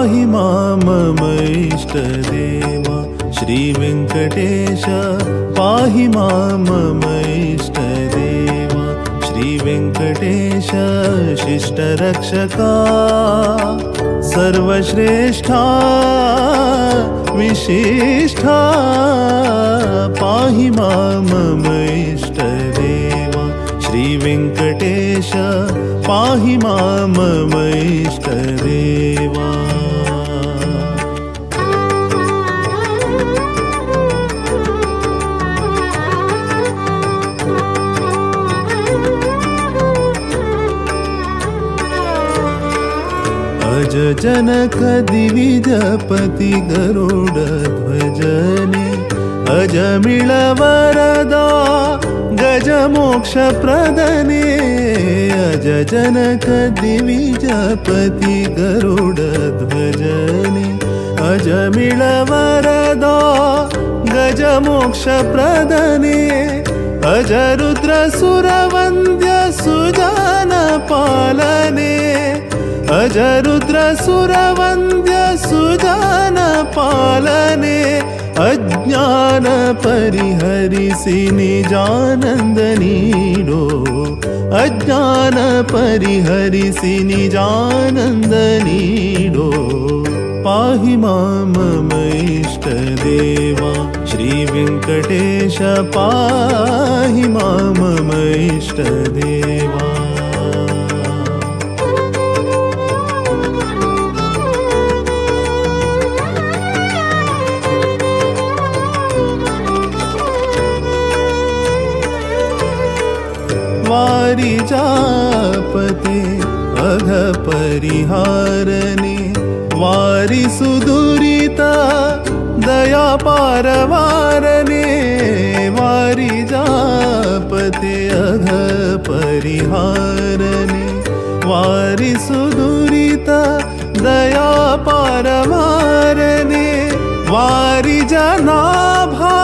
पाहि मां मम इष्टदेवा। श्री वेंकटेश पाहि मां मम इष्टदेवा। श्री वेंकटेश शिष्टरक्षका सर्वश्रेष्ठा विशिष्ठा पाहि मां मम इष्टदेवा। श्री वेंकटेश पाहि मां मम इष्टदेवा। अज जनक दिविजपति गरुडध्वजने अजमिळ वरदा गजमोक्ष प्रदने। अज जनक दिविजपति गरुडध्वजने अजमिळ वरदा गजमोक्ष प्रदने। अज रुद्र सुरवन्द्य सुजान पालने। अज रुद्र सुरवन्द्य सुजान पालने। अज्ञान परिहरिसि निजानंद नीडो। अज्ञान परिहरिसि निजानंद नीडो। पाहि मां मम इष्टदेवा। श्री वेंकटेश पाहि मां मम इष्टदेवा। वारिजापते अघ परिहारने। वारि सुदुरिता दया पारवारने। वारिजापते अघ परिहारने। वारि सुदुरिता दया पारवारने। वारि जनाभा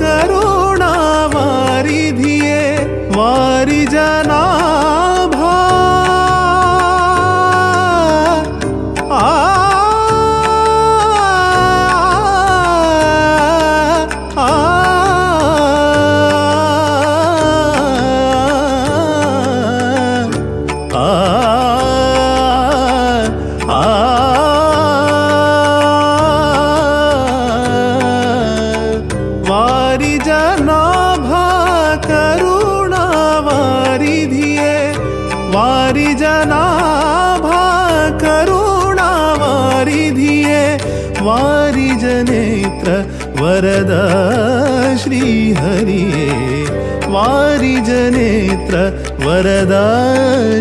करुणा वारिधिये। वारि जनाभा वारि जनाभा करुणा वारिधिये। वारि जनाभा करुणा वारिधिये। वारि जनेत्र वरदा श्रीहरिये। वारि जनेत्र वरदा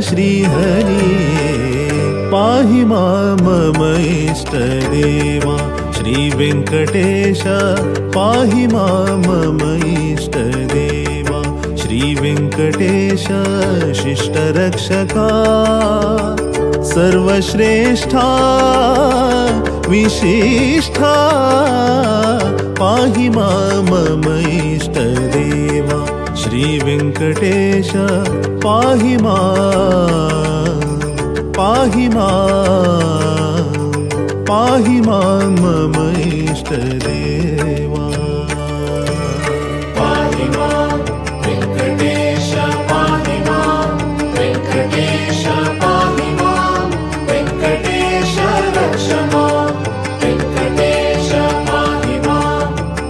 श्रीहरिये। पाहि मां मम इष्टदेवा। श्री वेंकटेश पाहि मां मम इष्टदेवा। श्री वेंकटेश शिष्टरक्षका सर्वश्रेष्ठा विशिष्ठा पाहि मां मम इष्टदेवा। श्री वेंकटेश पाहि मां मम इष्टदेवा। पाहि मां वेंकटेश पाहि मां वेंकटेश पाहि मां वेंकटेश रक्ष मां वेंकटेश पाहि मां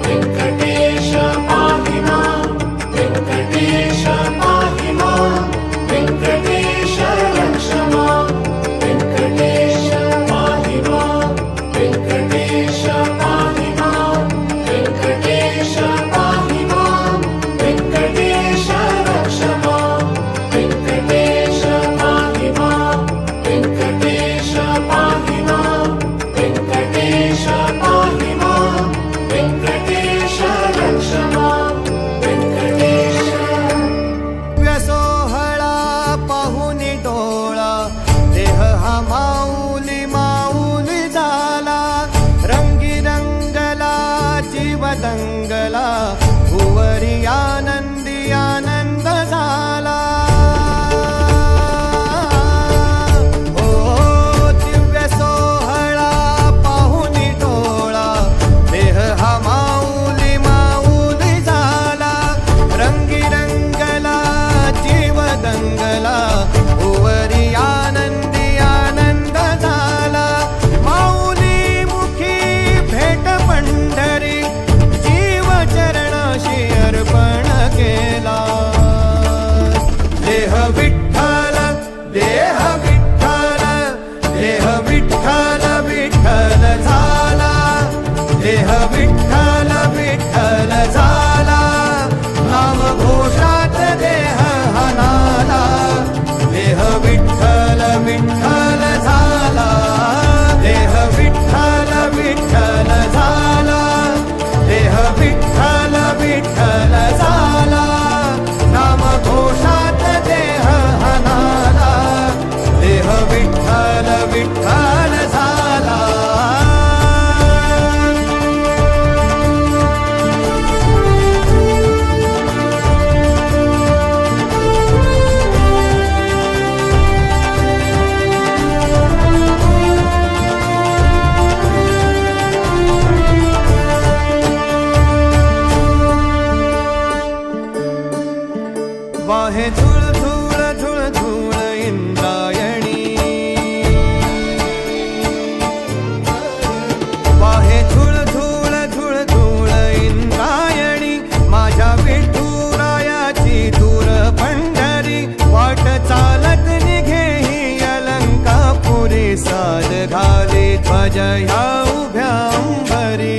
वेंकटेश पाहि मां वेंकटेश पाहि मां वेंकटेश रक्ष मां वेंकटेश पाहि मां वेंकटेश पाहि मां भजया उभ्या अंबरी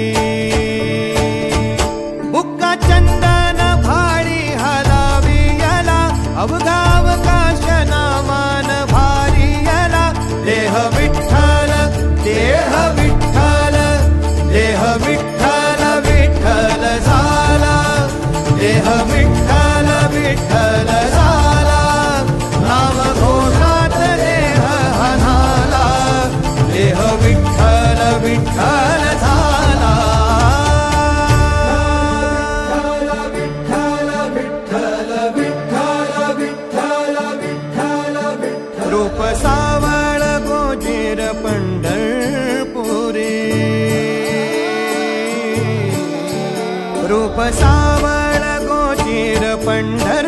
बुक्का चंदन भाडी हलावी याला अवघावकाश नामान भारी याला देह विठ्ठल देह विठ्ठल देह विठ्ठल विठ्ठल झाला देह विठ्ठल विठ्ठल झाला नाम घोषात देह हनाला देह विठ्ठल विठ्ठल झाला विठ्ठल विठ्ठल विठ्ठल विठ्ठल विठ्ठल विठ्ठल रूप सावळ गोजीर पंढरपुरी रूप सावळ गोजीर पंढर